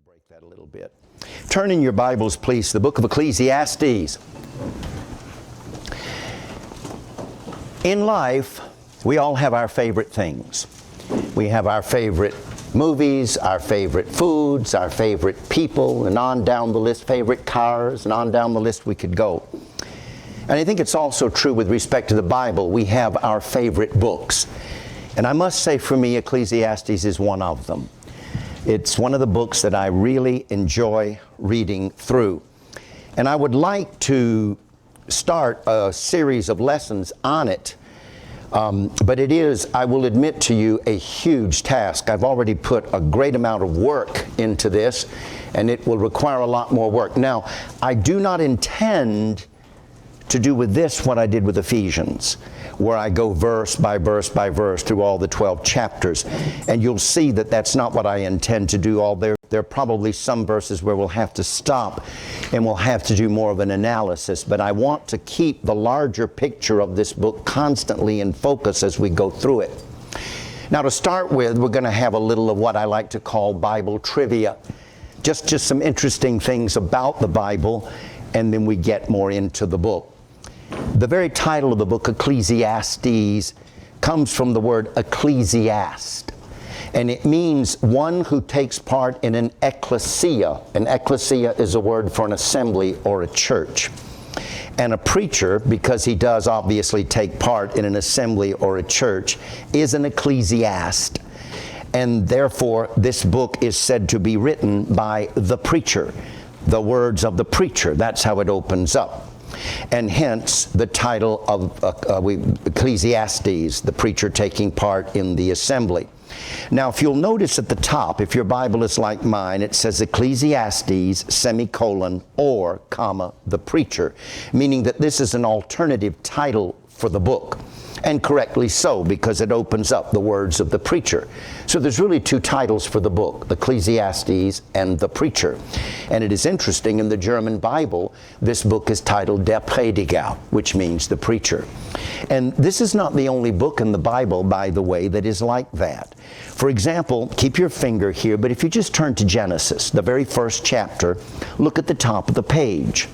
break that a little bit. Turn in your Bibles, please, to the book of Ecclesiastes. In life, we all have our favorite things. We have our favorite movies, our favorite foods, our favorite people, and on down the list, favorite cars, and on down the list we could go. And I think it's also true with respect to the Bible. We have our favorite books. And I must say for me, Ecclesiastes is one of them. It's one of the books that I really enjoy reading through. And I would like to start a series of lessons on it. But it is, I will admit to you, a huge task. I've already put a great amount of work into this, and it will require a lot more work. Now, I do not intend to do with this what I did with Ephesians, where I go verse by verse by verse through all the 12 chapters. And you'll see that that's not what I intend to do. There are probably some verses where we'll have to stop and we'll have to do more of an analysis. But I want to keep the larger picture of this book constantly in focus as we go through it. Now, to start with, we're going to have a little of what I like to call Bible trivia. Just some interesting things about the Bible, and then we get more into the book. The very title of the book, Ecclesiastes, comes from the word ecclesiast. And it means one who takes part in an ecclesia. An ecclesia is a word for an assembly or a church. And a preacher, because he does obviously take part in an assembly or a church, is an ecclesiast. And therefore, this book is said to be written by the preacher. The words of the preacher. That's how it opens up. And hence the title of Ecclesiastes, the preacher taking part in the assembly. Now, if you'll notice at the top, if your Bible is like mine, it says Ecclesiastes, semicolon, or, comma, the preacher, meaning that this is an alternative title for the book. And correctly so, because it opens up the words of the preacher. So there's really two titles for the book, Ecclesiastes and the Preacher. And it is interesting, in the German Bible, this book is titled Der Prediger, which means the preacher. And this is not the only book in the Bible, by the way, that is like that. For example, keep your finger here, but if you just turn to Genesis, the very first chapter, look at the top of the page.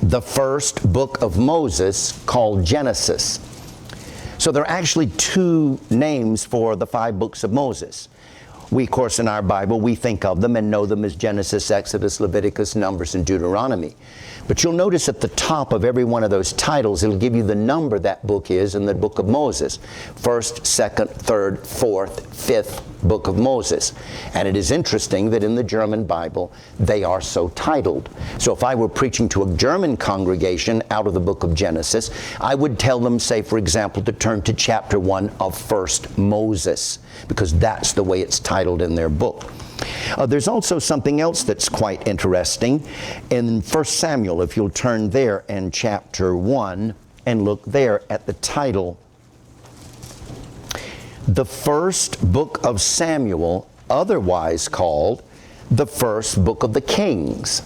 The first book of Moses, called Genesis. So there are actually two names for the 5 books of Moses. We, of course, in our Bible, we think of them and know them as Genesis, Exodus, Leviticus, Numbers, and Deuteronomy. But you'll notice at the top of every one of those titles, it'll give you the number that book is in the book of Moses. 1st, 2nd, 3rd, 4th, 5th book of Moses. And it is interesting that in the German Bible, they are so titled. So if I were preaching to a German congregation out of the book of Genesis, I would tell them, say, for example, to turn to chapter 1 of 1st Moses, because that's the way it's titled in their book. There's also something else that's quite interesting. In 1 Samuel, if you'll turn there in chapter 1 and look there at the title, the first book of Samuel, otherwise called the first book of the Kings.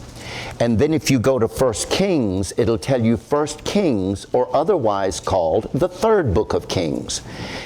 And then if you go to 1 Kings, it'll tell you 1 Kings, or otherwise called the 3rd book of Kings.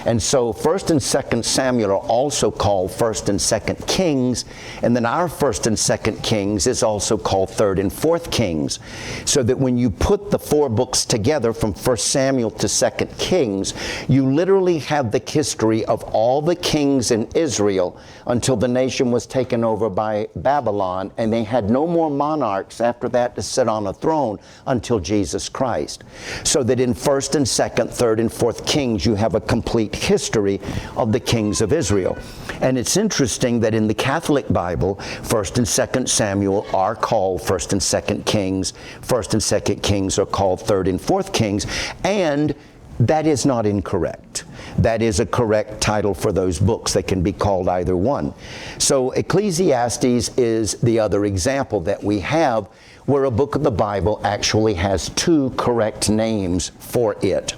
And so 1st and 2nd Samuel are also called 1st and 2nd Kings, and then our 1st and 2nd Kings is also called 3rd and 4th Kings. So that when you put the 4 books together from 1 Samuel to 2nd Kings, you literally have the history of all the kings in Israel until the nation was taken over by Babylon, and they had no more monarchs after that to sit on a throne until Jesus Christ. So that in 1st and 2nd, 3rd and 4th Kings, you have a complete history of the kings of Israel. And it's interesting that in the Catholic Bible, 1st and 2nd Samuel are called 1st and 2nd Kings. 1st and 2nd Kings are called 3rd and 4th Kings. And that is not incorrect. That is a correct title for those books. They can be called either one. So Ecclesiastes is the other example that we have where a book of the Bible actually has 2 correct names for it.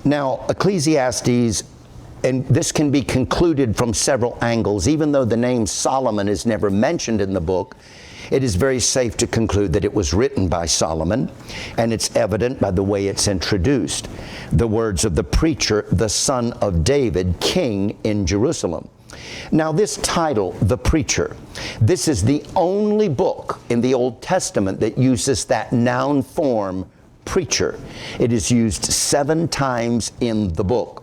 Now, Ecclesiastes, and this can be concluded from several angles, even though the name Solomon is never mentioned in the book, it is very safe to conclude that it was written by Solomon, and it's evident by the way it's introduced. The words of the preacher, the son of David, king in Jerusalem. Now this title, The Preacher, this is the only book in the Old Testament that uses that noun form, preacher. It is used 7 times in the book.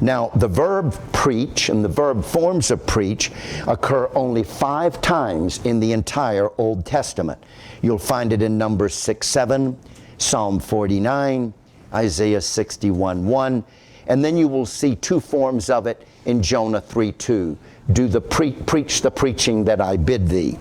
Now, the verb preach and the verb forms of preach occur only 5 times in the entire Old Testament. You'll find it in Numbers 6:7, Psalm 49, Isaiah 61:1, and then you will see 2 forms of it in Jonah 3:2. Preach the preaching that I bid thee.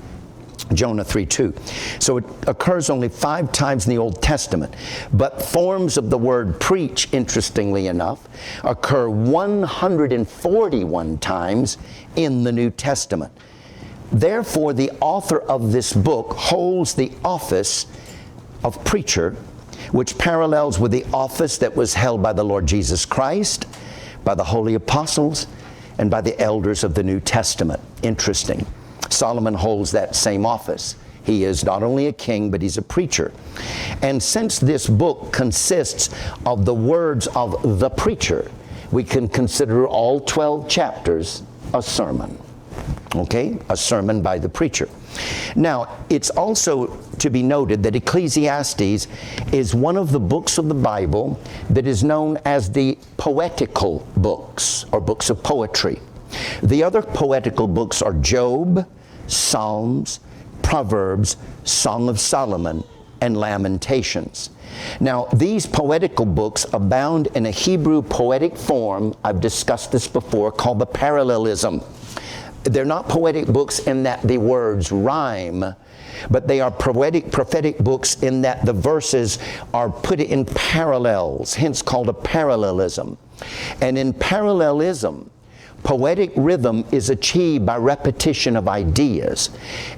Jonah 3:2. So it occurs only 5 times in the Old Testament. But forms of the word preach, interestingly enough, occur 141 times in the New Testament. Therefore, the author of this book holds the office of preacher, which parallels with the office that was held by the Lord Jesus Christ, by the holy apostles, and by the elders of the New Testament. Interesting. Solomon holds that same office. He is not only a king, but he's a preacher. And since this book consists of the words of the preacher, we can consider all 12 chapters a sermon. Okay? A sermon by the preacher. Now, it's also to be noted that Ecclesiastes is one of the books of the Bible that is known as the poetical books, or books of poetry. The other poetical books are Job, Psalms, Proverbs, Song of Solomon, and Lamentations. Now, these poetical books abound in a Hebrew poetic form, I've discussed this before, called the parallelism. They're not poetic books in that the words rhyme, but they are prophetic books in that the verses are put in parallels, hence called a parallelism. And in parallelism, poetic rhythm is achieved by repetition of ideas.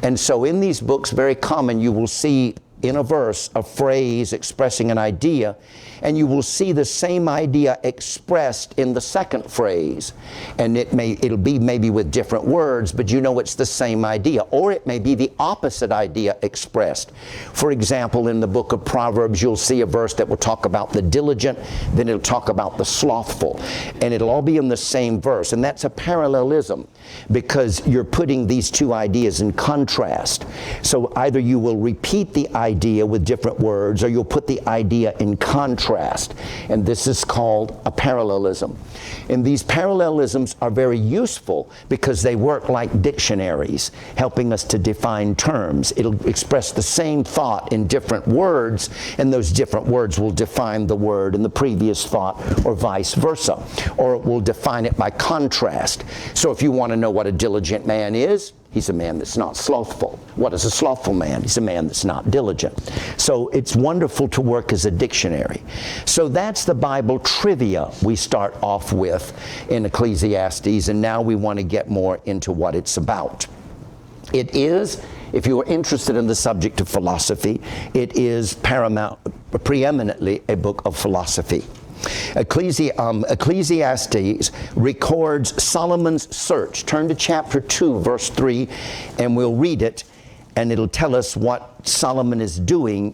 And so in these books, very common, you will see in a verse a phrase expressing an idea, and you will see the same idea expressed in the second phrase. And it'll be maybe with different words, but you know it's the same idea. Or it may be the opposite idea expressed. For example, in the book of Proverbs, you'll see a verse that will talk about the diligent, then it'll talk about the slothful. And it'll all be in the same verse. And that's a parallelism, because you're putting these 2 ideas in contrast. So either you will repeat the idea with different words, or you'll put the idea in contrast. And this is called a parallelism. And these parallelisms are very useful because they work like dictionaries, helping us to define terms. It'll express the same thought in different words, and those different words will define the word in the previous thought, or vice versa. Or it will define it by contrast. So if you want to know what a diligent man is, he's a man that's not slothful. What is a slothful man? He's a man that's not diligent. So it's wonderful to work as a dictionary. So that's the Bible trivia we start off with in Ecclesiastes, and now we want to get more into what it's about. It is, if you are interested in the subject of philosophy, it is preeminently a book of philosophy. Ecclesiastes records Solomon's search. Turn to chapter 2, verse 3, and we'll read it, and it'll tell us what Solomon is doing,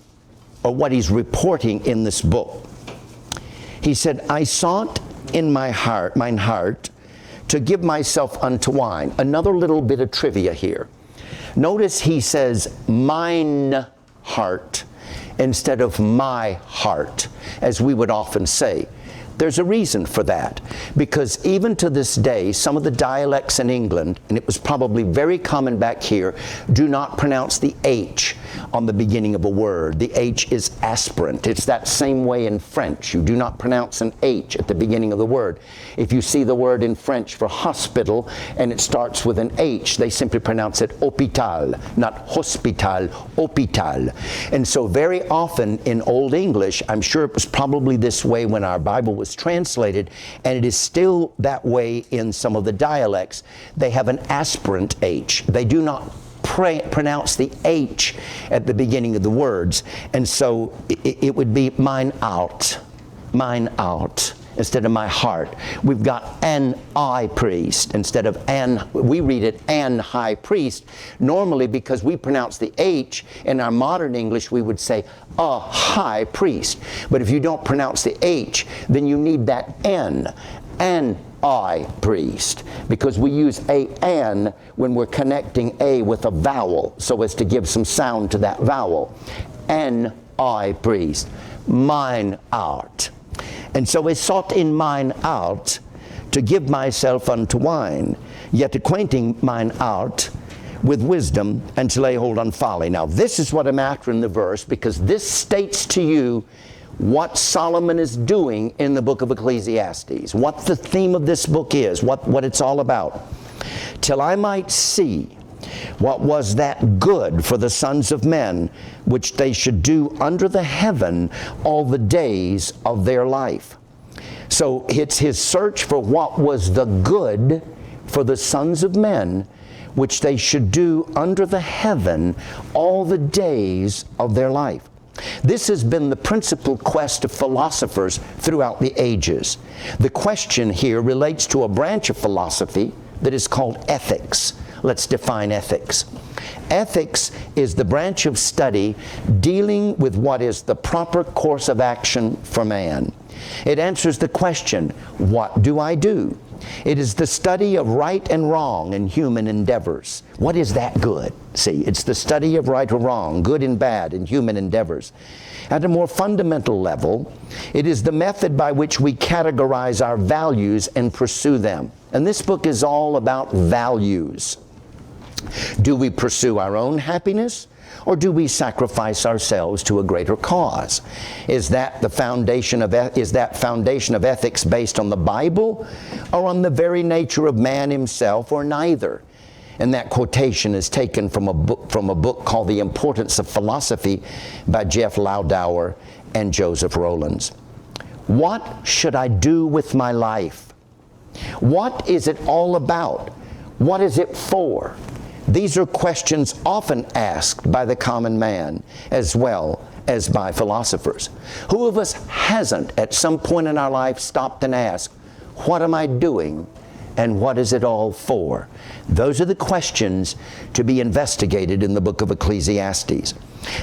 or what he's reporting in this book. He said, I sought in mine heart, to give myself unto wine. Another little bit of trivia here. Notice he says, mine heart, instead of my heart, as we would often say. There's a reason for that, because even to this day, some of the dialects in England, and it was probably very common back here, do not pronounce the H on the beginning of a word. The H is aspirant. It's that same way in French. You do not pronounce an H at the beginning of the word. If you see the word in French for hospital and it starts with an H, they simply pronounce it hôpital, not hospital, hôpital. And so very often in Old English, I'm sure it was probably this way when our Bible was translated, and it is still that way in some of the dialects. They have an aspirant H. They do not pronounce the H at the beginning of the words, and so it would be mine out, instead of my heart. We've got an high priest instead of an, we read it an high priest. Normally, because we pronounce the H, in our modern English we would say a high priest. But if you don't pronounce the H, then you need that N, an I priest, because we use a "an" when we're connecting a with a vowel so as to give some sound to that vowel. An I priest, mine art. And so I sought in mine art to give myself unto wine, yet acquainting mine art with wisdom, and to lay hold on folly. Now this is what I'm after in the verse, because this states to you what Solomon is doing in the book of Ecclesiastes, what the theme of this book is, what it's all about. Till I might see what was that good for the sons of men, which they should do under the heaven all the days of their life. So it's his search for what was the good for the sons of men, which they should do under the heaven all the days of their life. This has been the principal quest of philosophers throughout the ages. The question here relates to a branch of philosophy that is called ethics. Let's define ethics. Ethics is the branch of study dealing with what is the proper course of action for man. It answers the question, what do I do? It is the study of right and wrong in human endeavors. What is that good? See, it's the study of right or wrong, good and bad in human endeavors. At a more fundamental level, it is the method by which we categorize our values and pursue them. And this book is all about values. Do we pursue our own happiness, or do we sacrifice ourselves to a greater cause? Is that the foundation of ethics based on the Bible, or on the very nature of man himself, or neither? And that quotation is taken from a book called The Importance of Philosophy by Jeff Loudauer and Joseph Rowlands. What should I do with my life? What is it all about? What is it for? These are questions often asked by the common man as well as by philosophers. Who of us hasn't at some point in our life stopped and asked, what am I doing and what is it all for? Those are the questions to be investigated in the book of Ecclesiastes.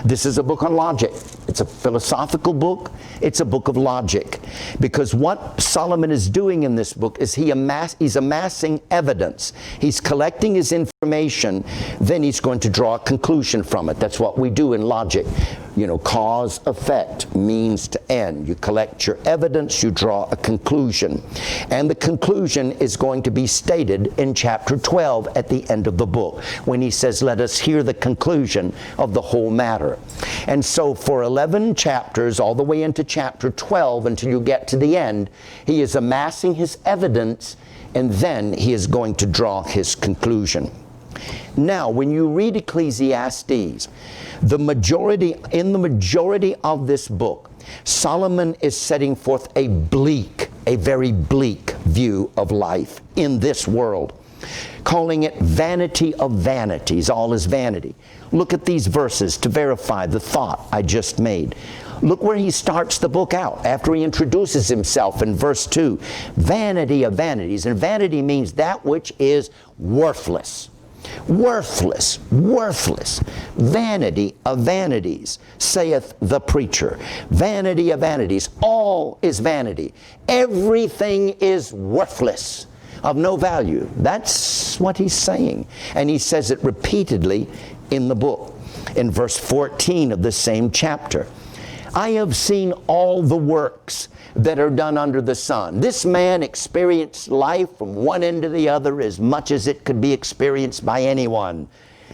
This is a book on logic. It's a philosophical book. It's a book of logic. Because what Solomon is doing in this book is he's amassing evidence. He's collecting his information, then he's going to draw a conclusion from it. That's what we do in logic. You know, cause, effect, means to end. You collect your evidence, you draw a conclusion. And the conclusion is going to be stated in chapter 12 at the end of the book, when he says, let us hear the conclusion of the whole matter. And so for 11 chapters, all the way into chapter 12 until you get to the end, he is amassing his evidence, and then he is going to draw his conclusion. Now, when you read Ecclesiastes, in the majority of this book, Solomon is setting forth a very bleak view of life in this world, calling it vanity of vanities. All is vanity. Look at these verses to verify the thought I just made. Look where he starts the book out after he introduces himself in verse 2. Vanity of vanities. And vanity means that which is worthless. Worthless, worthless. Vanity of vanities, saith the preacher. Vanity of vanities. All is vanity. Everything is worthless, of no value. That's what he's saying. And he says it repeatedly in the book. In verse 14 of the same chapter, I have seen all the works that are done under the sun. This man experienced life from one end to the other as much as it could be experienced by anyone.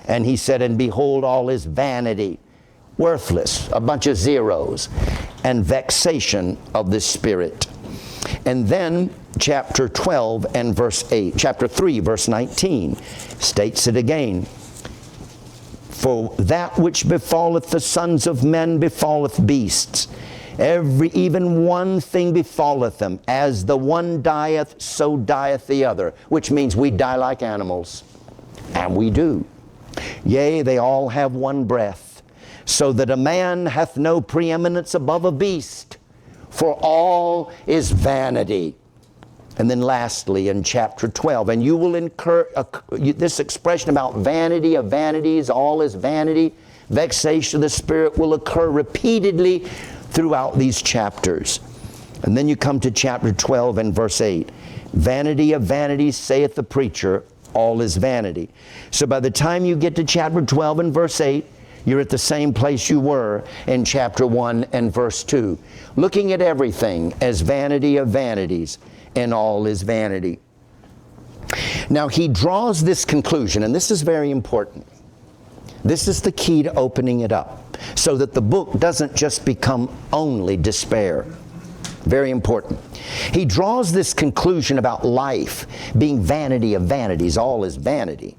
And he said, and behold, all is vanity, worthless, a bunch of zeros, and vexation of the spirit. And then chapter 12 and verse 8, chapter 3, verse 19, states it again. For that which befalleth the sons of men befalleth beasts. Even one thing befalleth them. As the one dieth, so dieth the other. Which means we die like animals. And we do. Yea, they all have one breath. So that a man hath no preeminence above a beast. For all is vanity. And then lastly, in chapter 12, and you will incur this expression about vanity of vanities, all is vanity, vexation of the spirit will occur repeatedly throughout these chapters. And then you come to chapter 12 and verse 8. Vanity of vanities, saith the preacher, all is vanity. So by the time you get to chapter 12 and verse 8, you're at the same place you were in chapter 1 and verse 2. Looking at everything as vanity of vanities, and all is vanity. Now he draws this conclusion, and this is very important. This is the key to opening it up, so that the book doesn't just become only despair. Very important. He draws this conclusion about life being vanity of vanities, all is vanity.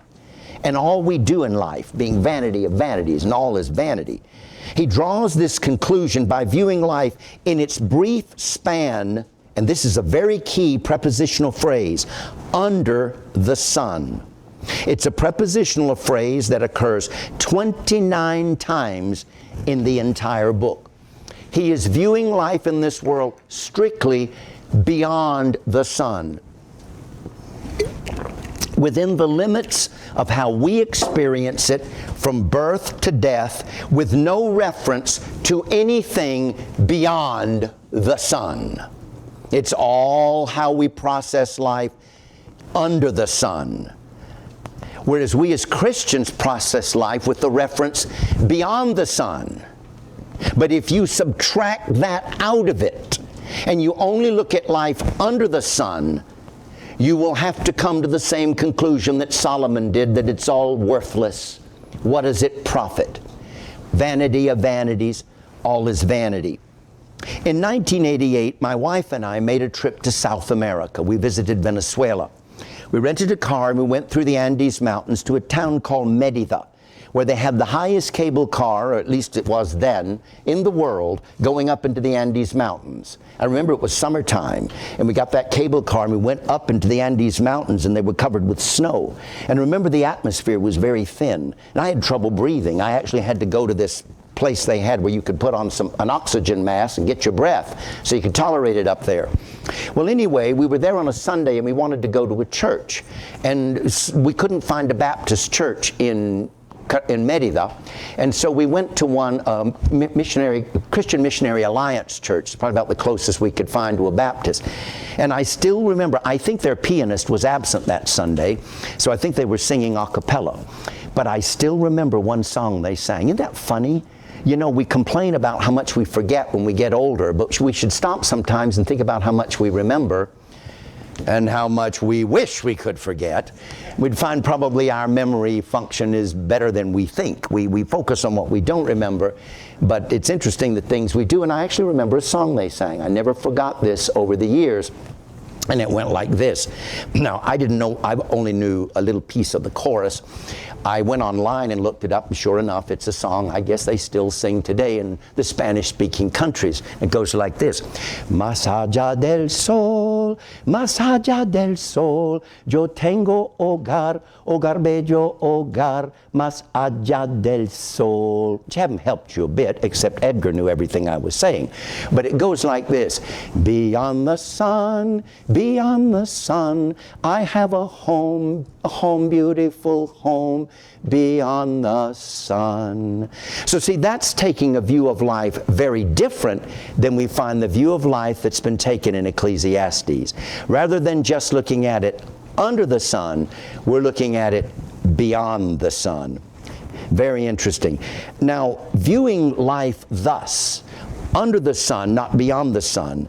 And all we do in life being vanity of vanities, and all is vanity. He draws this conclusion by viewing life in its brief span, and this is a very key prepositional phrase, under the sun. It's a prepositional phrase that occurs 29 times in the entire book. He is viewing life in this world strictly beyond the sun, within the limits of how we experience it from birth to death, with no reference to anything beyond the sun. It's all how we process life under the sun. Whereas we as Christians process life with the reference beyond the sun. But if you subtract that out of it, and you only look at life under the sun, you will have to come to the same conclusion that Solomon did, that it's all worthless. What does it profit? Vanity of vanities, all is vanity. In 1988, my wife and I made a trip to South America. We visited Venezuela. We rented a car and we went through the Andes Mountains to a town called Mérida, where they had the highest cable car, or at least it was then, in the world, going up into the Andes Mountains. I remember it was summertime, and we got that cable car and we went up into the Andes Mountains, and they were covered with snow. And remember, the atmosphere was very thin, and I had trouble breathing. I actually had to go to this place they had where you could put on an oxygen mask and get your breath so you could tolerate it up there. Well, anyway, we were there on a Sunday and we wanted to go to a church, and we couldn't find a Baptist church in Mérida, and so we went to one Christian Missionary Alliance church, probably about the closest we could find to a Baptist. And I still remember, I think their pianist was absent that Sunday, so I think they were singing a cappella. But I still remember one song they sang. Isn't that funny? You know, we complain about how much we forget when we get older, but we should stop sometimes and think about how much we remember and how much we wish we could forget. We'd find probably our memory function is better than we think. We focus on what we don't remember, but it's interesting the things we do. And I actually remember a song they sang. I never forgot this over the years. And it went like this. Now, I didn't know, I only knew a little piece of the chorus. I went online and looked it up, and sure enough, it's a song I guess they still sing today in the Spanish-speaking countries. It goes like this. Más allá del sol, yo tengo hogar, hogar bello, hogar, más allá del sol. Which haven't helped you a bit, except Edgar knew everything I was saying. But it goes like this. Beyond the sun, I have a home, beautiful home, beyond the sun. So see, that's taking a view of life very different than we find the view of life that's been taken in Ecclesiastes. Rather than just looking at it under the sun, we're looking at it beyond the sun. Very interesting. Now, viewing life thus, under the sun, not beyond the sun,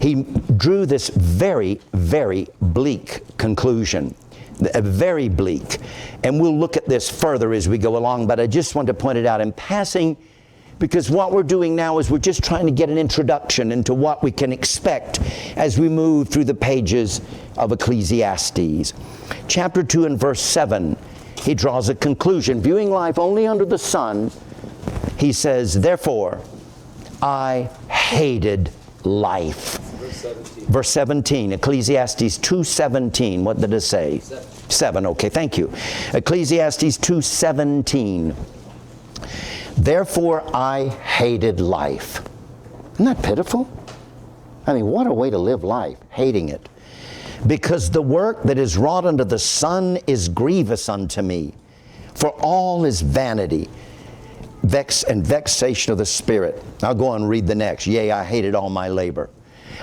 he drew this very, very bleak conclusion. Very bleak. And we'll look at this further as we go along, but I just want to point it out in passing, because what we're doing now is we're just trying to get an introduction into what we can expect as we move through the pages of Ecclesiastes. Chapter 2 and verse 7, he draws a conclusion. Viewing life only under the sun, he says, therefore, I hated life. Verse 17, Ecclesiastes 2:17. What did it say? 7. Okay, thank you. Ecclesiastes 2:17. Therefore I hated life. Isn't that pitiful? I mean, what a way to live life, hating it. Because the work that is wrought under the sun is grievous unto me. For all is vanity, vexation of the spirit. I'll go on and read the next. Yea, I hated all my labor.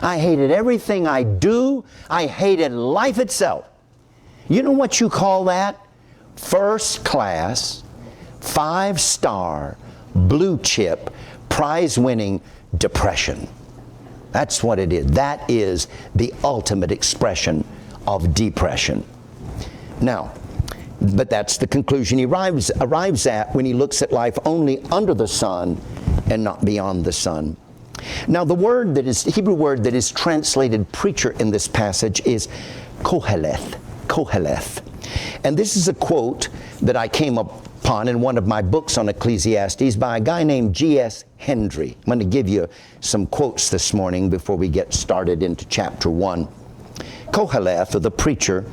I hated everything I do. I hated life itself. You know what you call that? First class, 5-star, blue chip, prize-winning depression. That's what it is. That is the ultimate expression of depression. Now, but that's the conclusion he arrives at when he looks at life only under the sun and not beyond the sun. Now, the Hebrew word that is translated preacher in this passage is koheleth. Koheleth. And this is a quote that I came upon in one of my books on Ecclesiastes by a guy named G.S. Hendry. I'm going to give you some quotes this morning before we get started into chapter 1. Koheleth, or the preacher,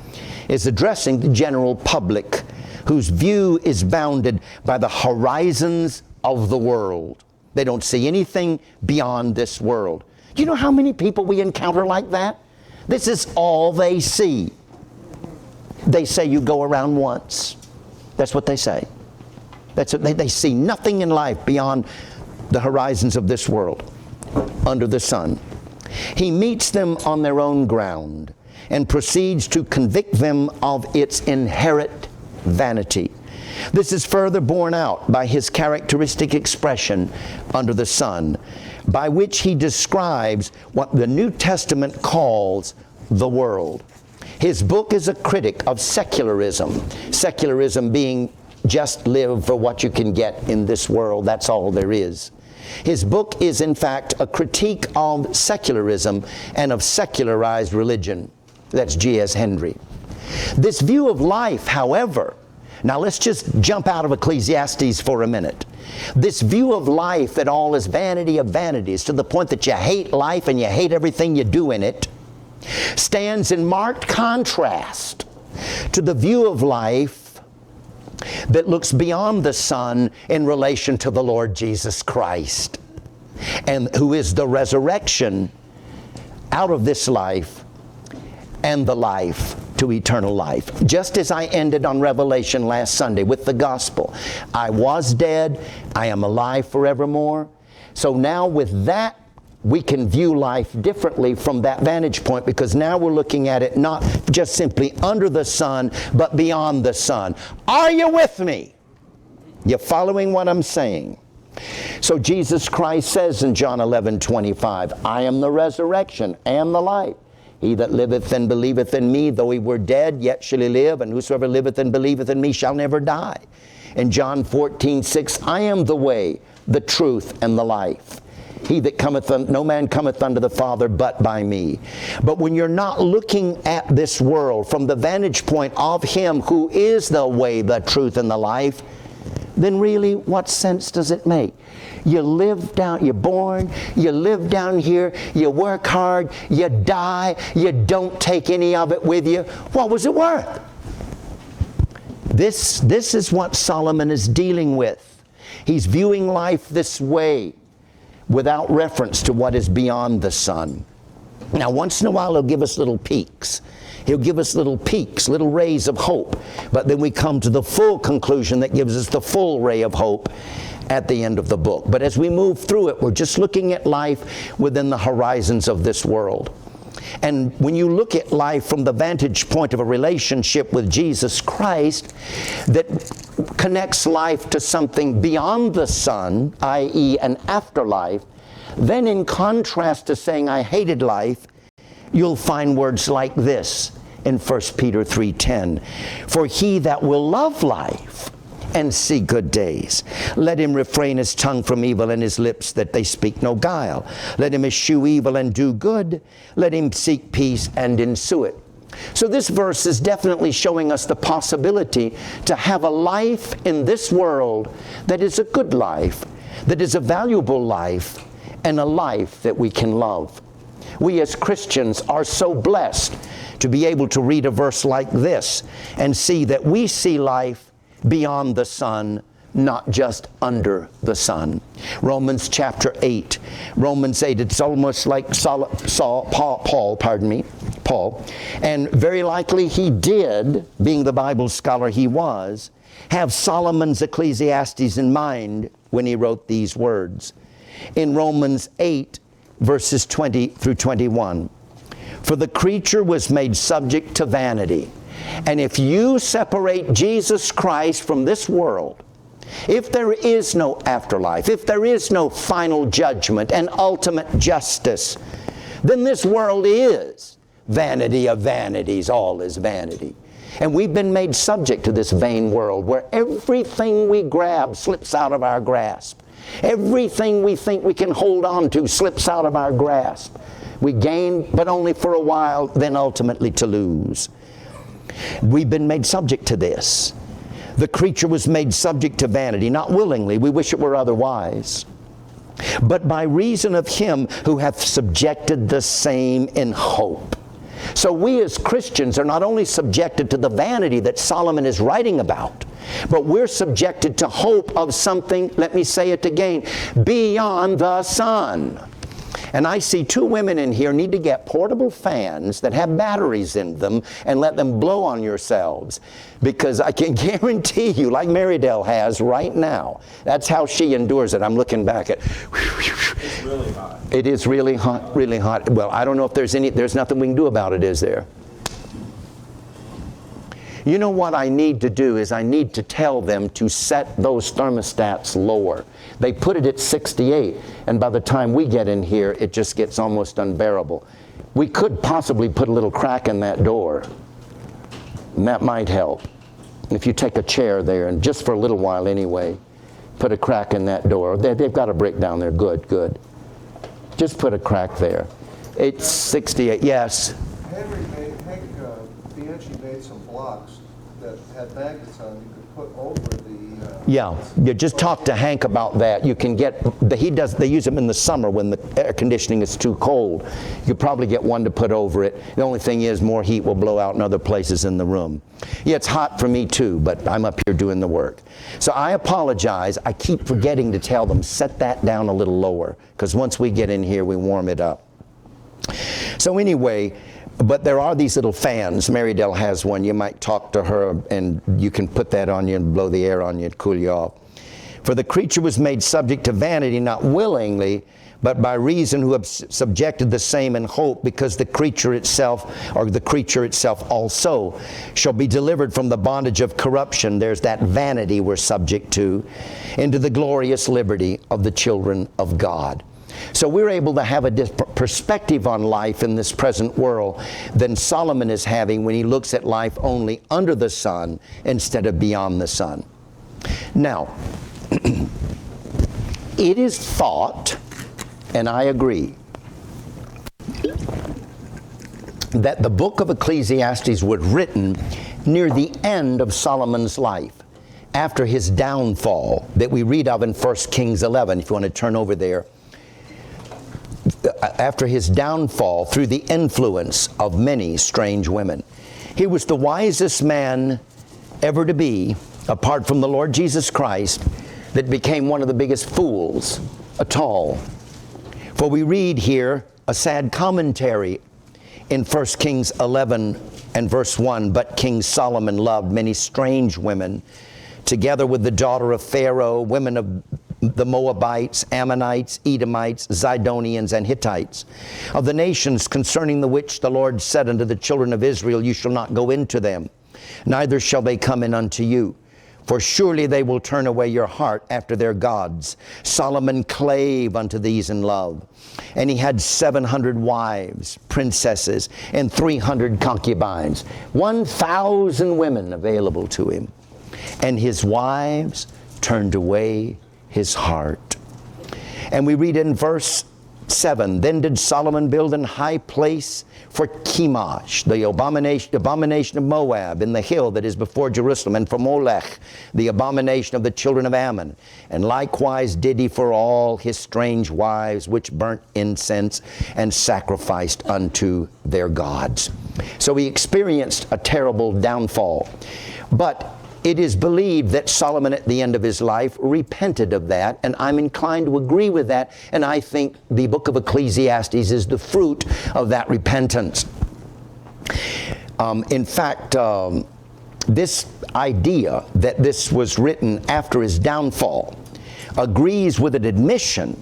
is addressing the general public whose view is bounded by the horizons of the world. They don't see anything beyond this world. Do you know how many people we encounter like that? This is all they see. They say you go around once. That's what they say. That's what they see nothing in life beyond the horizons of this world, under the sun. He meets them on their own ground and proceeds to convict them of its inherent vanity. This is further borne out by his characteristic expression, under the sun, by which he describes what the New Testament calls the world. His book is a critic of secularism. Secularism being just live for what you can get in this world. That's all there is. His book is in fact a critique of secularism and of secularized religion. That's G.S. Hendry. This view of life, however, now let's just jump out of Ecclesiastes for a minute. This view of life that all is vanity of vanities, to the point that you hate life and you hate everything you do in it, stands in marked contrast to the view of life that looks beyond the sun in relation to the Lord Jesus Christ, and who is the resurrection out of this life and the life to eternal life. Just as I ended on Revelation last Sunday with the gospel. I was dead, I am alive forevermore. So now with that, we can view life differently from that vantage point, because now we're looking at it not just simply under the sun, but beyond the sun. Are you with me? You following what I'm saying? So Jesus Christ says in John 11:25, I am the resurrection and the life. He that liveth and believeth in me, though he were dead, yet shall he live, and whosoever liveth and believeth in me shall never die. In John 14:6, I am the way, the truth, and the life. He that cometh, no man cometh unto the Father but by me. But when you're not looking at this world from the vantage point of Him who is the way, the truth, and the life, then really what sense does it make? You live down, you're born, you live down here, you work hard, you die, you don't take any of it with you. What was it worth? This is what Solomon is dealing with. He's viewing life this way, without reference to what is beyond the sun. Now, once in a while, he'll give us little peaks. He'll give us little peaks, little rays of hope. But then we come to the full conclusion that gives us the full ray of hope at the end of the book. But as we move through it, we're just looking at life within the horizons of this world. And when you look at life from the vantage point of a relationship with Jesus Christ that connects life to something beyond the sun, i.e. an afterlife, then in contrast to saying I hated life, you'll find words like this in 1 Peter 3:10. For he that will love life and see good days, let him refrain his tongue from evil and his lips that they speak no guile. Let him eschew evil and do good. Let him seek peace and ensue it. So this verse is definitely showing us the possibility to have a life in this world that is a good life, that is a valuable life, and a life that we can love. We as Christians are so blessed to be able to read a verse like this and see that we see life beyond the sun, not just under the sun. Romans chapter 8. Romans 8, it's almost like Paul. And very likely he did, being the Bible scholar he was, have Solomon's Ecclesiastes in mind when he wrote these words. In Romans 8, verses 20 through 21. For the creature was made subject to vanity. And if you separate Jesus Christ from this world, if there is no afterlife, if there is no final judgment and ultimate justice, then this world is vanity of vanities. All is vanity. And we've been made subject to this vain world where everything we grab slips out of our grasp. Everything we think we can hold on to slips out of our grasp. We gain, but only for a while, then ultimately to lose. We've been made subject to this. The creature was made subject to vanity, not willingly. We wish it were otherwise. But by reason of him who hath subjected the same in hope. So we as Christians are not only subjected to the vanity that Solomon is writing about, but we're subjected to hope of something, let me say it again, beyond the sun. And I see two women in here need to get portable fans that have batteries in them and let them blow on yourselves. Because I can guarantee you, like Marydale has right now, that's how she endures it. I'm looking back at, it's really hot. It is really hot, really hot. Well, I don't know if there's nothing we can do about it, is there? You know what I need to do is I need to tell them to set those thermostats lower. They put it at 68, and by the time we get in here, it just gets almost unbearable. We could possibly put a little crack in that door, and that might help. If you take a chair there, and just for a little while anyway, put a crack in that door. They've got a brick down there. Good, good. Just put a crack there. It's 68, yes. Vanity made some blocks that had magnets on you could put over the... Yeah, you just talk to Hank about that. You can get, they use them in the summer when the air conditioning is too cold. You could probably get one to put over it. The only thing is more heat will blow out in other places in the room. Yeah, it's hot for me too, but I'm up here doing the work. So I apologize. I keep forgetting to tell them, set that down a little lower, because once we get in here, we warm it up. So anyway, but there are these little fans. Marydale has one. You might talk to her and you can put that on you and blow the air on you and cool you off. For the creature was made subject to vanity, not willingly, but by reason who have subjected the same in hope, because the creature itself also shall be delivered from the bondage of corruption. There's that vanity we're subject to, into the glorious liberty of the children of God. So we're able to have a different perspective on life in this present world than Solomon is having when he looks at life only under the sun instead of beyond the sun. Now, it is thought, and I agree, that the book of Ecclesiastes was written near the end of Solomon's life, after his downfall that we read of in 1 Kings 11, if you want to turn over there. After his downfall through the influence of many strange women. He was the wisest man ever to be, apart from the Lord Jesus Christ, that became one of the biggest fools at all. For we read here a sad commentary in 1 Kings 11 and verse 1, but King Solomon loved many strange women, together with the daughter of Pharaoh, women of the Moabites, Ammonites, Edomites, Zidonians, and Hittites, of the nations concerning the which the Lord said unto the children of Israel, you shall not go into them, neither shall they come in unto you. For surely they will turn away your heart after their gods. Solomon clave unto these in love. And he had 700 wives, princesses, and 300 concubines. 1,000 women available to him. And his wives turned away his heart. And we read in verse 7, then did Solomon build an high place for Chemosh, the abomination of Moab, in the hill that is before Jerusalem, and for Molech, the abomination of the children of Ammon. And likewise did he for all his strange wives, which burnt incense and sacrificed unto their gods. So he experienced a terrible downfall. But it is believed that Solomon at the end of his life repented of that, and I'm inclined to agree with that, and I think the book of Ecclesiastes is the fruit of that repentance. In fact, this idea that this was written after his downfall agrees with an admission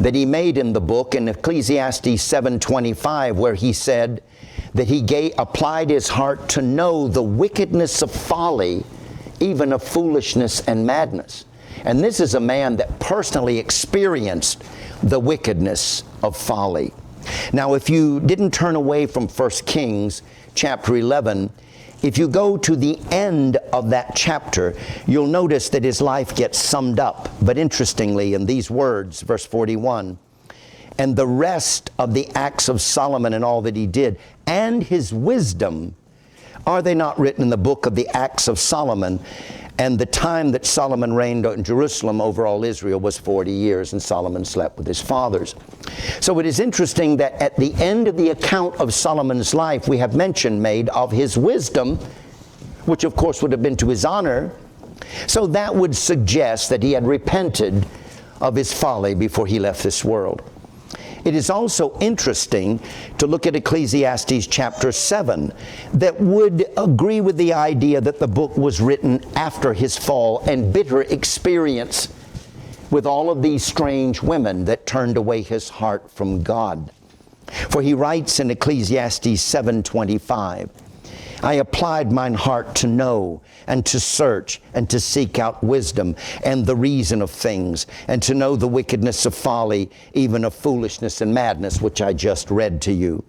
that he made in the book in Ecclesiastes 7:25, where he said that he applied his heart to know the wickedness of folly, even of foolishness and madness. And this is a man that personally experienced the wickedness of folly. Now, if you didn't turn away from 1 Kings chapter 11, if you go to the end of that chapter, you'll notice that his life gets summed up. But interestingly, in these words, verse 41, and the rest of the acts of Solomon and all that he did, and his wisdom, are they not written in the book of the acts of Solomon? And the time that Solomon reigned in Jerusalem over all Israel was 40 years, and Solomon slept with his fathers. So it is interesting that at the end of the account of Solomon's life, we have mention made of his wisdom, which of course would have been to his honor. So that would suggest that he had repented of his folly before he left this world. It is also interesting to look at Ecclesiastes chapter 7 that would agree with the idea that the book was written after his fall and bitter experience with all of these strange women that turned away his heart from God. For he writes in Ecclesiastes 7:25, I applied mine heart to know and to search and to seek out wisdom and the reason of things, and to know the wickedness of folly, even of foolishness and madness, which I just read to you.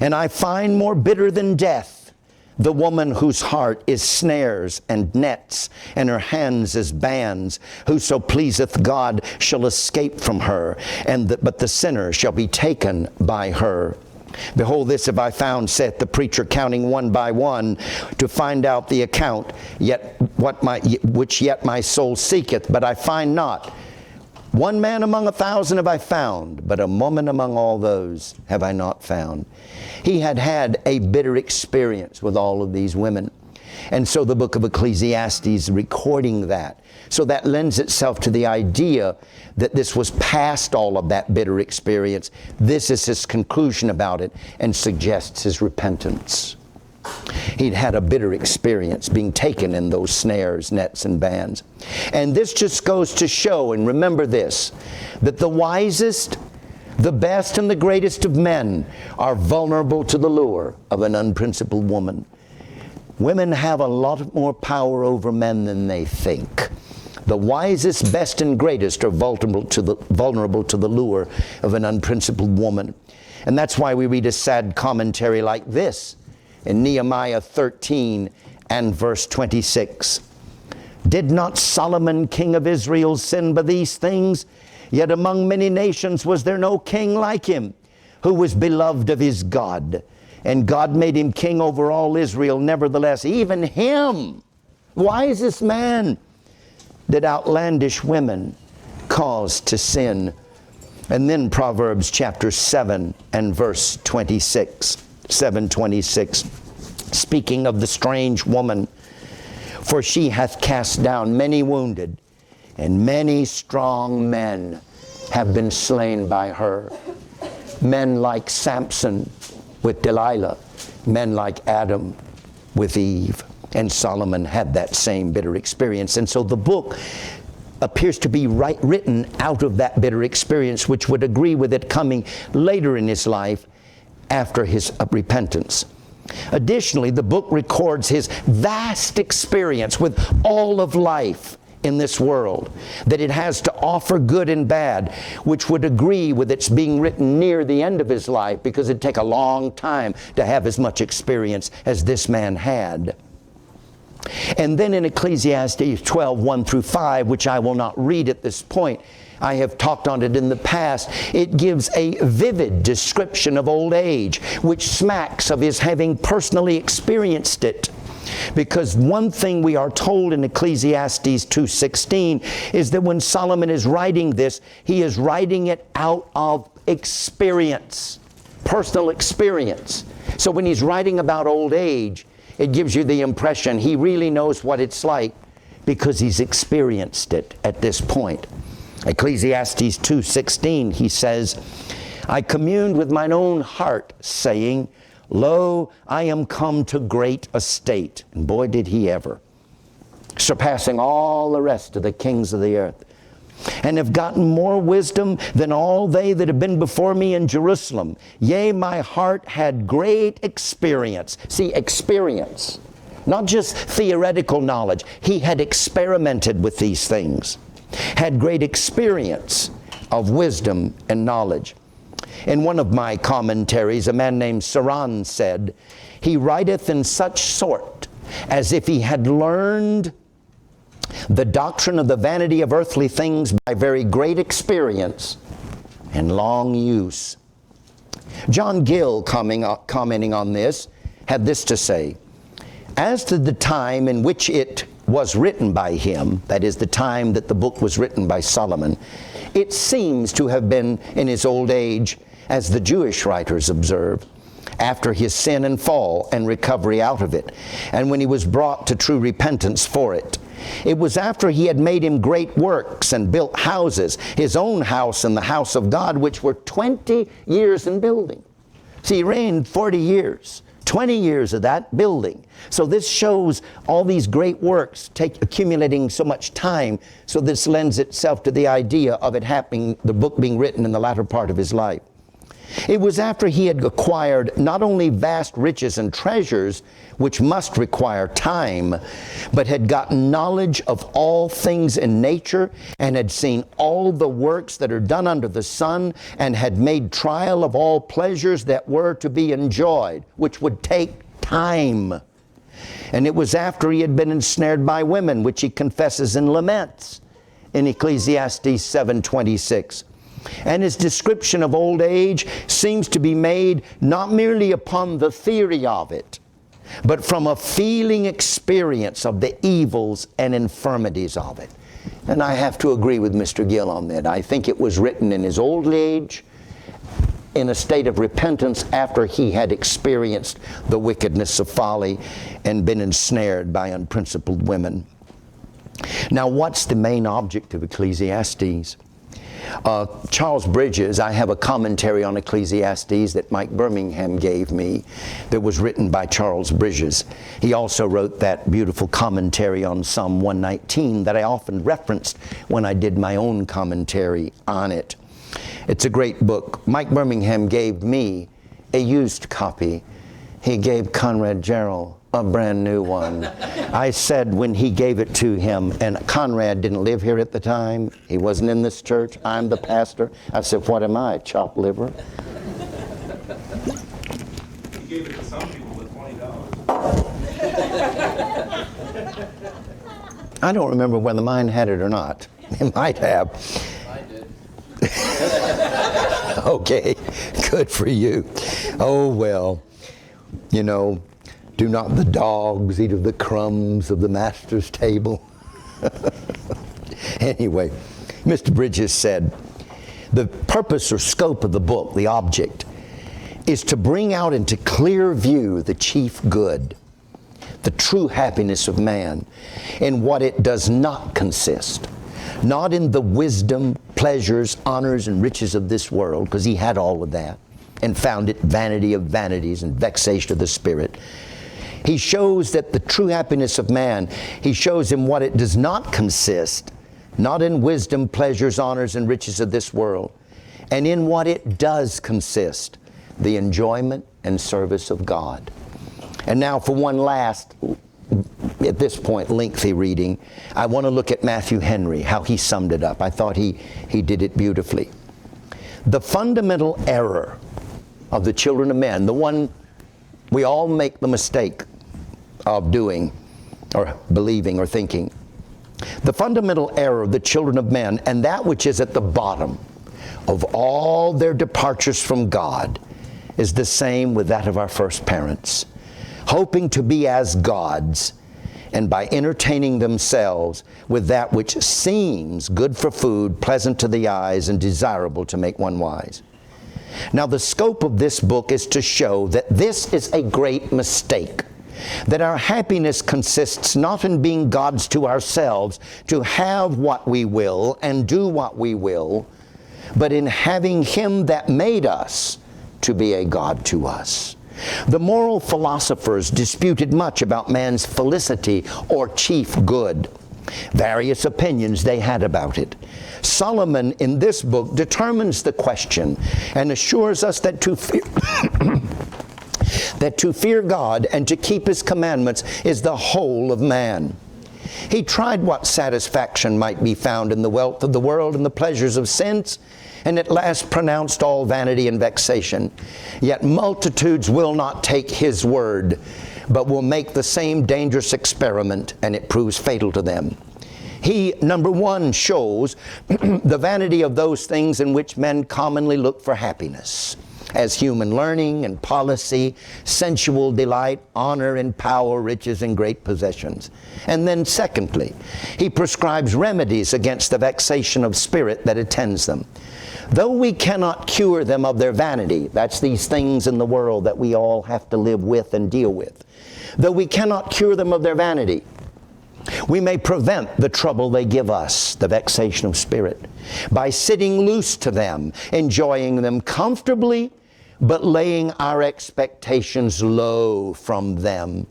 And I find more bitter than death the woman whose heart is snares and nets, and her hands as bands. Whoso pleaseth God shall escape from her, but the sinner shall be taken by her. Behold, this have I found, saith the preacher, counting one by one, to find out the account, which yet my soul seeketh, but I find not. One man among 1,000 have I found, but a woman among all those have I not found. He had had a bitter experience with all of these women. And so the book of Ecclesiastes is recording that. So that lends itself to the idea that this was past all of that bitter experience. This is his conclusion about it and suggests his repentance. He'd had a bitter experience being taken in those snares, nets, and bands. And this just goes to show, and remember this, that the wisest, the best, and the greatest of men are vulnerable to the lure of an unprincipled woman. Women have a lot more power over men than they think. The wisest, best, and greatest are vulnerable to the lure of an unprincipled woman. And that's why we read a sad commentary like this in Nehemiah 13 and verse 26. Did not Solomon, king of Israel, sin by these things? Yet among many nations was there no king like him, who was beloved of his God. And God made him king over all Israel. Nevertheless, even him, wisest man, did outlandish women cause to sin. And then Proverbs chapter 7 and verse 26, 7:26, speaking of the strange woman, for she hath cast down many wounded, and many strong men have been slain by her. Men like Samson with Delilah, men like Adam with Eve. And Solomon had that same bitter experience. And so the book appears to be written out of that bitter experience, which would agree with it coming later in his life after his repentance. Additionally, the book records his vast experience with all of life in this world, that it has to offer good and bad, which would agree with its being written near the end of his life, because it'd take a long time to have as much experience as this man had. And then in Ecclesiastes 12, 1 through 5, which I will not read at this point, I have talked on it in the past, it gives a vivid description of old age, which smacks of his having personally experienced it. Because one thing we are told in Ecclesiastes 2:16 is that when Solomon is writing this, he is writing it out of experience, personal experience. So when he's writing about old age, it gives you the impression he really knows what it's like because he's experienced it at this point. Ecclesiastes 2:16, he says, I communed with mine own heart, saying, Lo, I am come to great estate. And boy, did he ever. Surpassing all the rest of the kings of the earth. and have gotten more wisdom than all they that have been before me in Jerusalem. Yea, my heart had great experience. See, experience. Not just theoretical knowledge. He had experimented with these things. Had great experience of wisdom and knowledge. In one of my commentaries, a man named Saran said, he writeth in such sort as if he had learned the doctrine of the vanity of earthly things by very great experience and long use. John Gill, commenting on this, had this to say, as to the time in which it was written by him, that is, the time that the book was written by Solomon, it seems to have been in his old age, as the Jewish writers observe, after his sin and fall and recovery out of it, and when he was brought to true repentance for it. It was after he had made him great works and built houses, his own house and the house of God, which were 20 years in building. See, he reigned 40 years. 20 years of that building. So this shows all these great works accumulating so much time. So this lends itself to the idea of it happening, the book being written in the latter part of his life. It was after he had acquired not only vast riches and treasures, which must require time, but had gotten knowledge of all things in nature, and had seen all the works that are done under the sun, and had made trial of all pleasures that were to be enjoyed, which would take time. And it was after he had been ensnared by women, which he confesses in laments in Ecclesiastes 7:26. And his description of old age seems to be made not merely upon the theory of it, but from a feeling experience of the evils and infirmities of it. And I have to agree with Mr. Gill on that. I think it was written in his old age, in a state of repentance after he had experienced the wickedness of folly and been ensnared by unprincipled women. Now, what's the main object of Ecclesiastes? Charles Bridges, I have a commentary on Ecclesiastes that Mike Birmingham gave me that was written by Charles Bridges. He also wrote that beautiful commentary on Psalm 119 that I often referenced when I did my own commentary on it. It's a great book. Mike Birmingham gave me a used copy. He gave Conrad Jarrell a brand new one. I said when he gave it to him, and Conrad didn't live here at the time, he wasn't in this church, I'm the pastor. I said, what am I, chopped liver? He gave it to some people with $20. I don't remember whether mine had it or not. It might have. I did. Okay, good for you. Oh, well, you know, do not the dogs eat of the crumbs of the master's table? Anyway, Mr. Bridges said, the purpose or scope of the book, the object, is to bring out into clear view the chief good, the true happiness of man, in what it does not consist. Not in the wisdom, pleasures, honors, and riches of this world, because he had all of that, and found it vanity of vanities and vexation of the spirit. He shows that the true happiness of man, he shows in what it does not consist, not in wisdom, pleasures, honors, and riches of this world, and in what it does consist, the enjoyment and service of God. And now for one last, at this point, lengthy reading, I want to look at Matthew Henry, how he summed it up. I thought he did it beautifully. The fundamental error of the children of men, the one we all make the mistake of doing or believing or thinking. The fundamental error of the children of men, and that which is at the bottom of all their departures from God, is the same with that of our first parents. Hoping to be as gods, and by entertaining themselves with that which seems good for food, pleasant to the eyes, and desirable to make one wise. Now, the scope of this book is to show that this is a great mistake, that our happiness consists not in being gods to ourselves, to have what we will and do what we will, but in having Him that made us to be a God to us. The moral philosophers disputed much about man's felicity or chief good. Various opinions they had about it. Solomon in this book determines the question and assures us that to fear, that to fear God and to keep His commandments is the whole of man. He tried what satisfaction might be found in the wealth of the world and the pleasures of sense, and at last pronounced all vanity and vexation. Yet multitudes will not take His word, but will make the same dangerous experiment, and it proves fatal to them. He, number one, shows the vanity of those things in which men commonly look for happiness, as human learning and policy, sensual delight, honor and power, riches and great possessions. And then secondly, he prescribes remedies against the vexation of spirit that attends them. Though we cannot cure them of their vanity, that's these things in the world that we all have to live with and deal with. Though we cannot cure them of their vanity, we may prevent the trouble they give us, the vexation of spirit, by sitting loose to them, enjoying them comfortably, but laying our expectations low from them,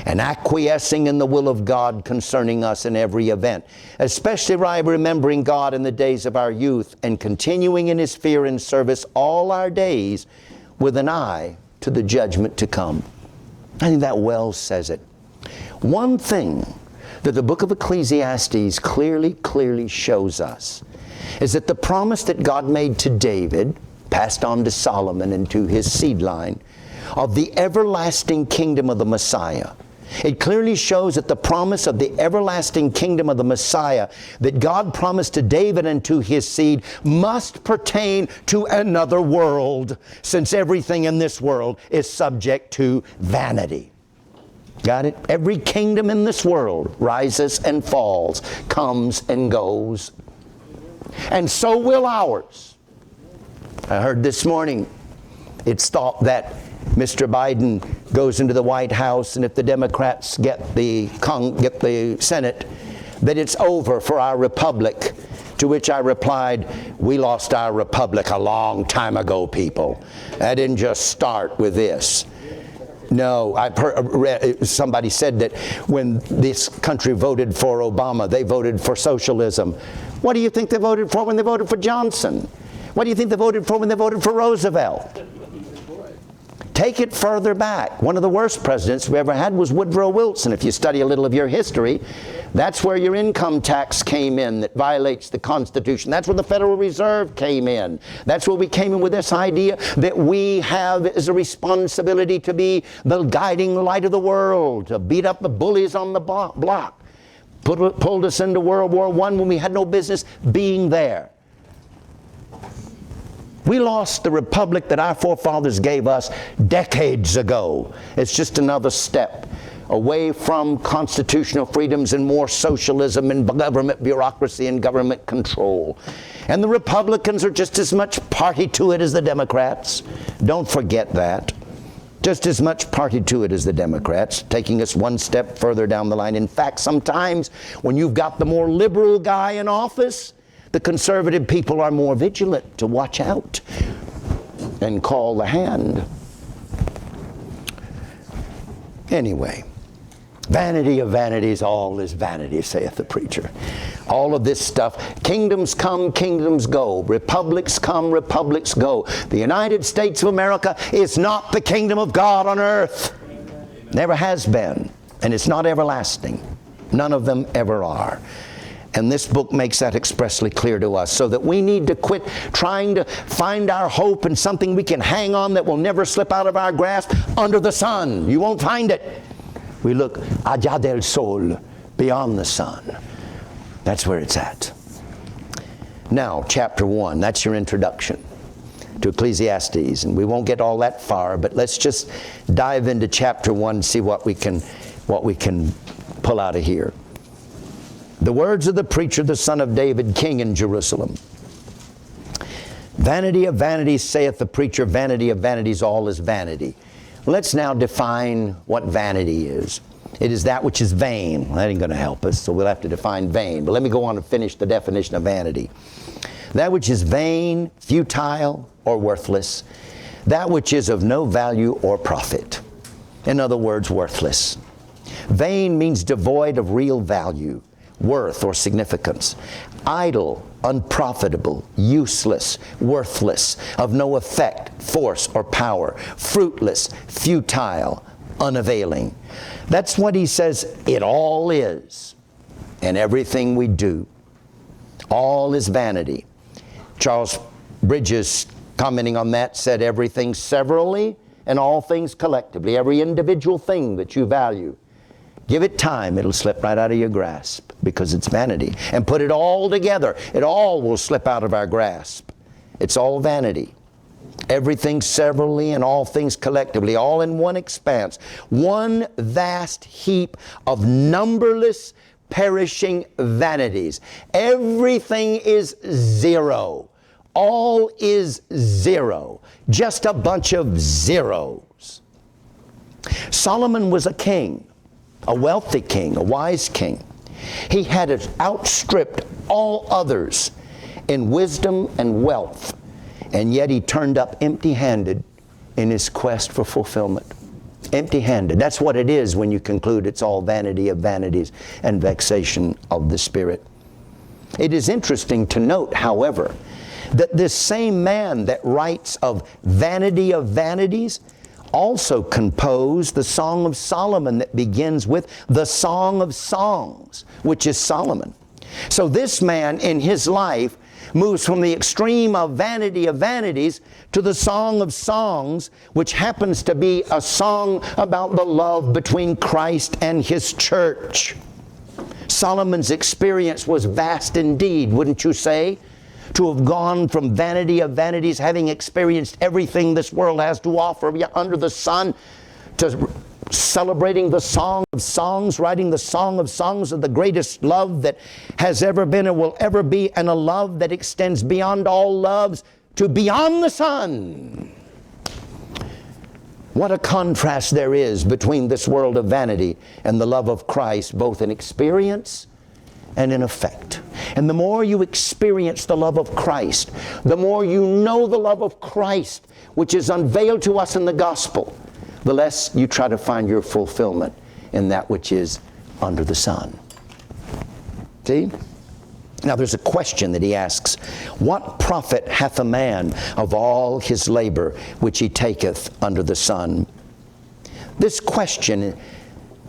and acquiescing in the will of God concerning us in every event, especially by remembering God in the days of our youth and continuing in His fear and service all our days with an eye to the judgment to come. I think that well says it. One thing that the book of Ecclesiastes clearly shows us is that the promise that God made to David, passed on to Solomon and to his seed line, of the everlasting kingdom of the Messiah. It clearly shows that the promise of the everlasting kingdom of the Messiah that God promised to David and to his seed must pertain to another world, since everything in this world is subject to vanity. Got it? Every kingdom in this world rises and falls, comes and goes. And so will ours. I heard this morning, it's thought that Mr. Biden goes into the White House, and if the Democrats get the Senate, that it's over for our republic. To which I replied, we lost our republic a long time ago, people. That didn't just start with this. No, somebody said that when this country voted for Obama, they voted for socialism. What do you think they voted for when they voted for Johnson? What do you think they voted for when they voted for Roosevelt? Take it further back. One of the worst presidents we ever had was Woodrow Wilson. If you study a little of your history, that's where your income tax came in that violates the Constitution. That's where the Federal Reserve came in. That's where we came in with this idea that we have as a responsibility to be the guiding light of the world, to beat up the bullies on the block. Pulled us into World War I when we had no business being there. We lost the republic that our forefathers gave us decades ago. It's just another step away from constitutional freedoms and more socialism and government bureaucracy and government control. And the Republicans are just as much party to it as the Democrats. Don't forget that. Just as much party to it as the Democrats, taking us one step further down the line. In fact, sometimes when you've got the more liberal guy in office, the conservative people are more vigilant to watch out and call the hand. Anyway, vanity of vanities, all is vanity, saith the preacher. All of this stuff, kingdoms come, kingdoms go. Republics come, republics go. The United States of America is not the kingdom of God on earth. Never has been. And it's not everlasting. None of them ever are. And this book makes that expressly clear to us, so that we need to quit trying to find our hope in something we can hang on that will never slip out of our grasp under the sun. You won't find it. We look allá del sol, beyond the sun. That's where it's at. Now, chapter 1, that's your introduction to Ecclesiastes. And we won't get all that far, but let's just dive into chapter 1 and see what we can pull out of here. The words of the preacher, the son of David, king in Jerusalem. Vanity of vanities, saith the preacher, vanity of vanities, all is vanity. Let's now define what vanity is. It is that which is vain. That ain't going to help us, so we'll have to define vain. But let me go on and finish the definition of vanity. That which is vain, futile, or worthless. That which is of no value or profit. In other words, worthless. Vain means devoid of real value. worth or significance. Idle, unprofitable, useless, worthless, of no effect, force, or power. Fruitless, futile, unavailing. That's what he says it all is. And everything we do, all is vanity. Charles Bridges, commenting on that, said everything severally and all things collectively. Every individual thing that you value, give it time, it'll slip right out of your grasp because it's vanity. And put it all together, it all will slip out of our grasp. It's all vanity. Everything severally and all things collectively, all in one expanse. One vast heap of numberless perishing vanities. Everything is zero. All is zero. Just a bunch of zeros. Solomon was a king, a wealthy king, a wise king. He had outstripped all others in wisdom and wealth, and yet he turned up empty-handed in his quest for fulfillment. Empty-handed. That's what it is when you conclude it's all vanity of vanities and vexation of the spirit. It is interesting to note, however, that this same man that writes of vanity of vanities also composed the Song of Solomon that begins with the Song of Songs, which is Solomon. So this man in his life moves from the extreme of vanities to the Song of Songs, which happens to be a song about the love between Christ and His church. Solomon's experience was vast indeed, wouldn't you say? To have gone from vanity of vanities, having experienced everything this world has to offer under the sun, to celebrating the Song of Songs, writing the Song of Songs of the greatest love that has ever been or will ever be, and a love that extends beyond all loves to beyond the sun. What a contrast there is between this world of vanity and the love of Christ, both in experience and in effect. And the more you experience the love of Christ, the more you know the love of Christ, which is unveiled to us in the gospel, the less you try to find your fulfillment in that which is under the sun. See? Now there's a question that he asks, what profit hath a man of all his labor which he taketh under the sun? This question,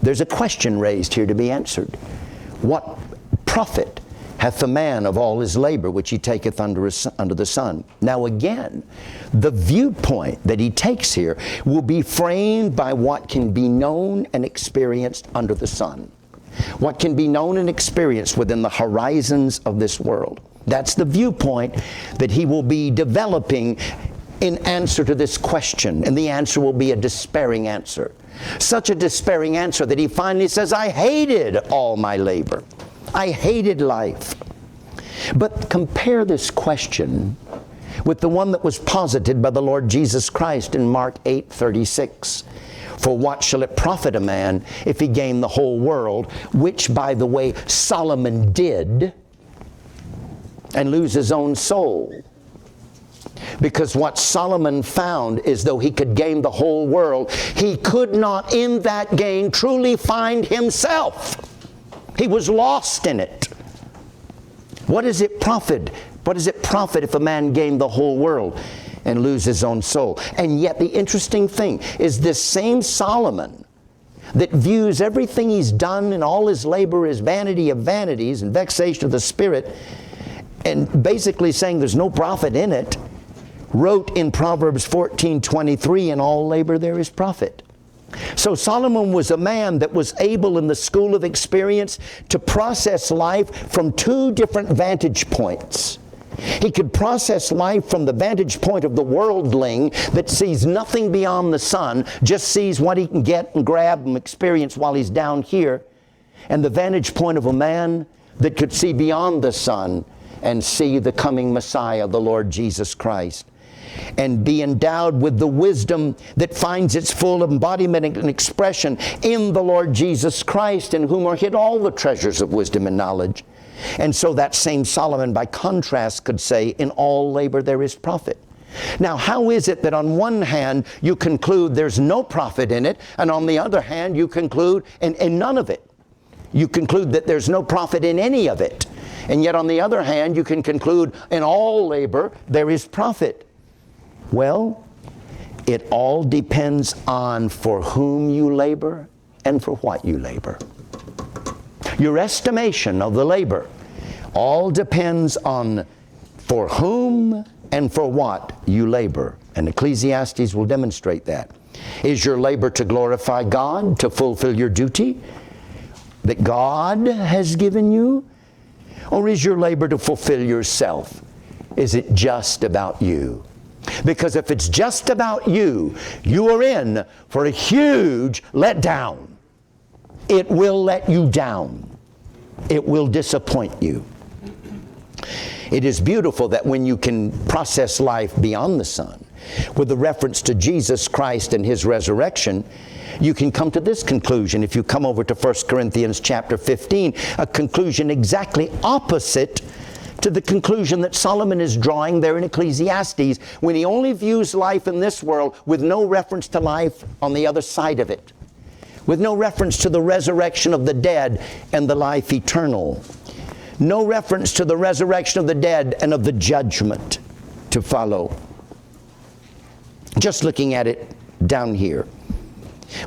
there's a question raised here to be answered. What profit hath a man of all his labor which he taketh under the sun? Now again, the viewpoint that he takes here will be framed by what can be known and experienced under the sun. What can be known and experienced within the horizons of this world. That's the viewpoint that he will be developing in answer to this question. And the answer will be a despairing answer. Such a despairing answer that he finally says, I hated all my labor. I hated life. But compare this question with the one that was posited by the Lord Jesus Christ in Mark 8:36. For what shall it profit a man if he gain the whole world, which, by the way, Solomon did, and lose his own soul? Because what Solomon found is, though he could gain the whole world, he could not in that gain truly find himself. He was lost in it. What does it profit? What does it profit if a man gain the whole world and lose his own soul? And yet the interesting thing is this same Solomon that views everything he's done and all his labor as vanity of vanities and vexation of the spirit, and basically saying there's no profit in it, wrote in Proverbs 14:23, in all labor there is profit. So Solomon was a man that was able in the school of experience to process life from two different vantage points. He could process life from the vantage point of the worldling that sees nothing beyond the sun, just sees what he can get and grab and experience while he's down here, and the vantage point of a man that could see beyond the sun and see the coming Messiah, the Lord Jesus Christ, and be endowed with the wisdom that finds its full embodiment and expression in the Lord Jesus Christ, in whom are hid all the treasures of wisdom and knowledge. And so that same Solomon, by contrast, could say, in all labor there is profit. Now, how is it that on one hand you conclude there's no profit in it, and on the other hand you conclude in none of it? you conclude that there's no profit in any of it. And yet on the other hand, you can conclude in all labor there is profit. Well, it all depends on for whom you labor and for what you labor. Your estimation of the labor all depends on for whom and for what you labor. And Ecclesiastes will demonstrate that. Is your labor to glorify God, to fulfill your duty that God has given you? Or is your labor to fulfill yourself? Is it just about you? Because if it's just about you, you are in for a huge letdown. It will let you down. It will disappoint you. It is beautiful that when you can process life beyond the sun, with a reference to Jesus Christ and His resurrection, you can come to this conclusion. If you come over to 1 Corinthians chapter 15, a conclusion exactly opposite to the conclusion that Solomon is drawing there in Ecclesiastes, when he only views life in this world with no reference to life on the other side of it, with no reference to the resurrection of the dead and the life eternal, no reference to the resurrection of the dead and of the judgment to follow. Just looking at it down here.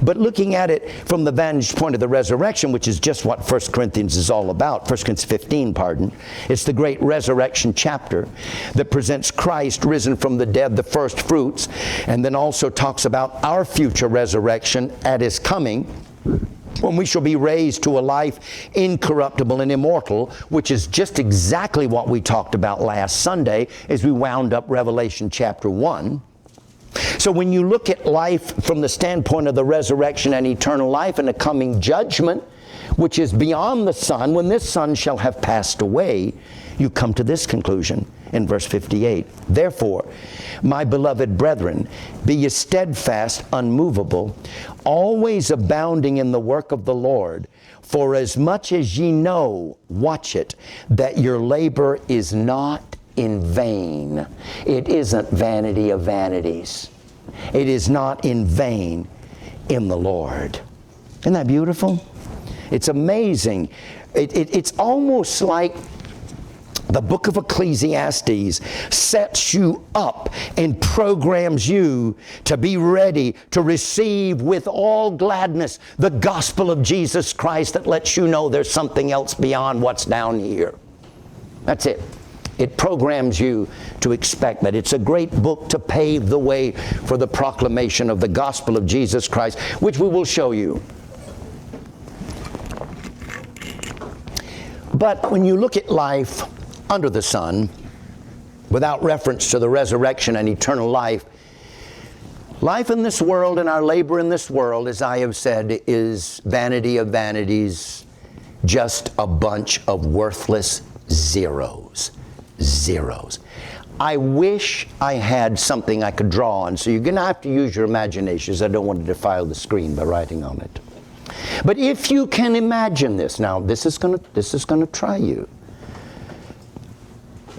But looking at it from the vantage point of the resurrection, which is just what 1 Corinthians is all about, 1 Corinthians 15, pardon. It's the great resurrection chapter that presents Christ risen from the dead, the first fruits, and then also talks about our future resurrection at His coming, when we shall be raised to a life incorruptible and immortal, which is just exactly what we talked about last Sunday as we wound up Revelation chapter 1. So when you look at life from the standpoint of the resurrection and eternal life and the coming judgment, which is beyond the sun, when this sun shall have passed away, you come to this conclusion in verse 58. Therefore, my beloved brethren, be ye steadfast, unmovable, always abounding in the work of the Lord, for as much as ye know, watch it, that your labor is not in vain. It isn't vanity of vanities. It is not in vain in the Lord. Isn't that beautiful? It's amazing. It's almost like the book of Ecclesiastes sets you up and programs you to be ready to receive with all gladness the gospel of Jesus Christ that lets you know there's something else beyond what's down here. That's it. It programs you to expect that. It's a great book to pave the way for the proclamation of the gospel of Jesus Christ, which we will show you. But when you look at life under the sun, without reference to the resurrection and eternal life, life in this world and our labor in this world, as I have said, is vanity of vanities, just a bunch of worthless zeros. Zeros. I wish I had something I could draw on, so you're going to have to use your imaginations. I don't want to defile the screen by writing on it. But if you can imagine this, now this is going to try you.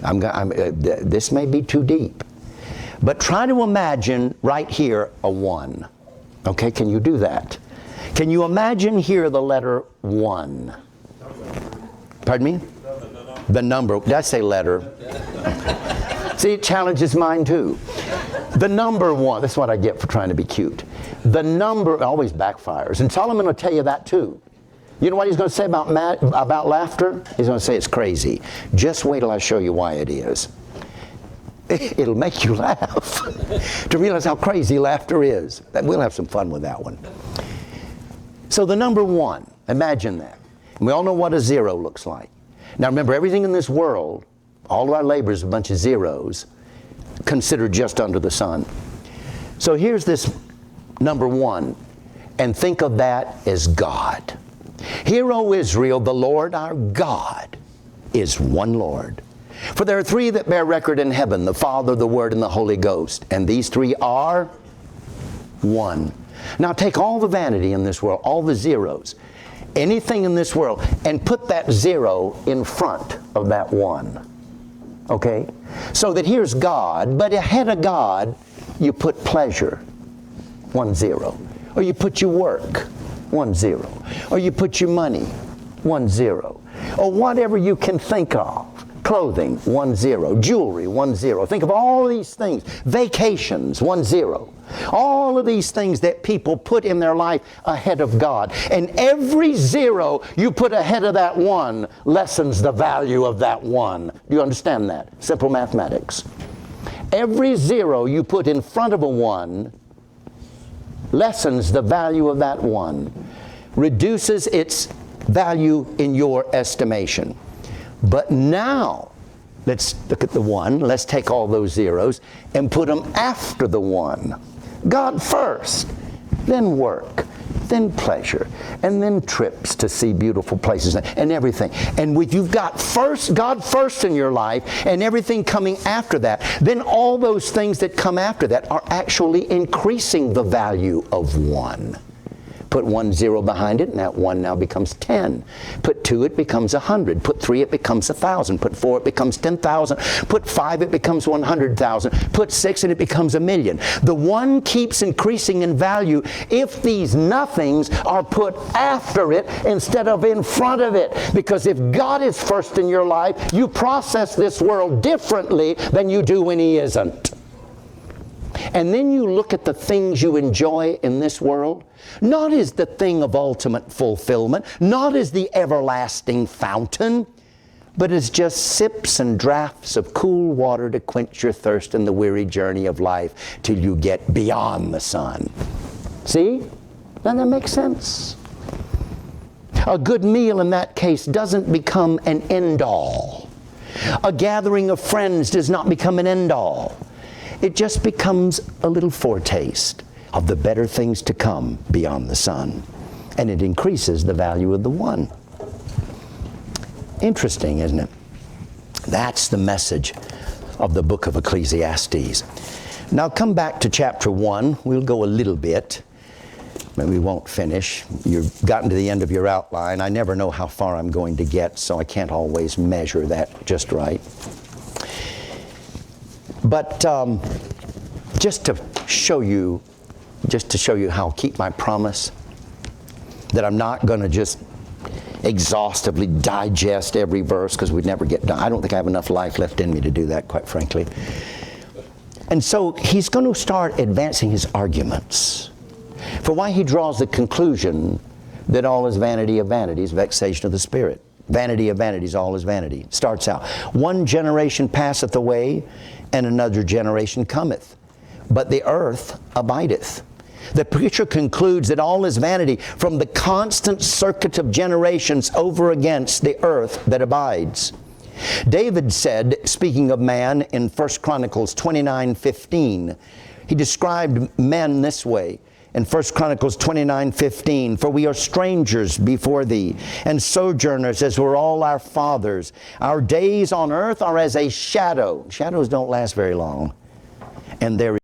This may be too deep, but try to imagine right here a 1. Okay, can you do that? Can you imagine here the letter 1? Pardon me? The number. Did I say letter? See, it challenges mine too. The number 1. That's what I get for trying to be cute. The number always backfires. And Solomon will tell you that too. You know what he's going to say about laughter? He's going to say it's crazy. Just wait till I show you why it is. It'll make you laugh to realize how crazy laughter is. We'll have some fun with that one. So the number 1, imagine that. And we all know what a 0 looks like. Now remember, everything in this world, all of our labor is a bunch of zeros considered just under the sun. So here's this number 1, and think of that as God. Hear, O Israel, the Lord our God is one Lord. For there are 3 that bear record in heaven, the Father, the Word, and the Holy Ghost. And these 3 are one. Now take all the vanity in this world, all the zeros, anything in this world, and put that 0 in front of that 1. Okay? So that here's God, but ahead of God, you put pleasure, 1 0. Or you put your work, 1 0. Or you put your money, 1 0. Or whatever you can think of. Clothing, 1 0. Jewelry, 1 0. Think of all these things. Vacations, 1 0. All of these things that people put in their life ahead of God. And every 0 you put ahead of that 1 lessens the value of that 1. Do you understand that? Simple mathematics. Every 0 you put in front of a 1 lessens the value of that 1. Reduces its value in your estimation. But now, let's look at the 1. Let's take all those zeros and put them after the 1. God first, then work, then pleasure, and then trips to see beautiful places and everything. And when you've got God first in your life and everything coming after that, then all those things that come after that are actually increasing the value of 1. Put 1 0 behind it, and that 1 now becomes 10. Put 2, it becomes 100. Put 3, it becomes 1,000. Put 4, it becomes 10,000. Put 5, it becomes 100,000. Put 6, and it becomes 1,000,000. The 1 keeps increasing in value if these nothings are put after it instead of in front of it. Because if God is first in your life, you process this world differently than you do when He isn't. And then you look at the things you enjoy in this world, not as the thing of ultimate fulfillment, not as the everlasting fountain, but as just sips and draughts of cool water to quench your thirst in the weary journey of life till you get beyond the sun. See? Doesn't that make sense? A good meal in that case doesn't become an end-all. A gathering of friends does not become an end-all. It just becomes a little foretaste of the better things to come beyond the sun. And it increases the value of the 1. Interesting, isn't it? That's the message of the book of Ecclesiastes. Now come back to chapter 1. We'll go a little bit, but we won't finish. You've gotten to the end of your outline. I never know how far I'm going to get, so I can't always measure that just right. But just to show you how I'll keep my promise, that I'm not going to just exhaustively digest every verse because we'd never get done. I don't think I have enough life left in me to do that, quite frankly. And so he's going to start advancing his arguments for why he draws the conclusion that all is vanity of vanities, vexation of the spirit. Vanity of vanities, all is vanity. Starts out, 1 generation passeth away, and another generation cometh, but the earth abideth. The preacher concludes that all is vanity from the constant circuit of generations over against the earth that abides. David said, speaking of man in 1 Chronicles 29:15, he described men this way. In 1 Chronicles 29:15, for we are strangers before thee, and sojourners as were all our fathers. Our days on earth are as a shadow. Shadows don't last very long. And there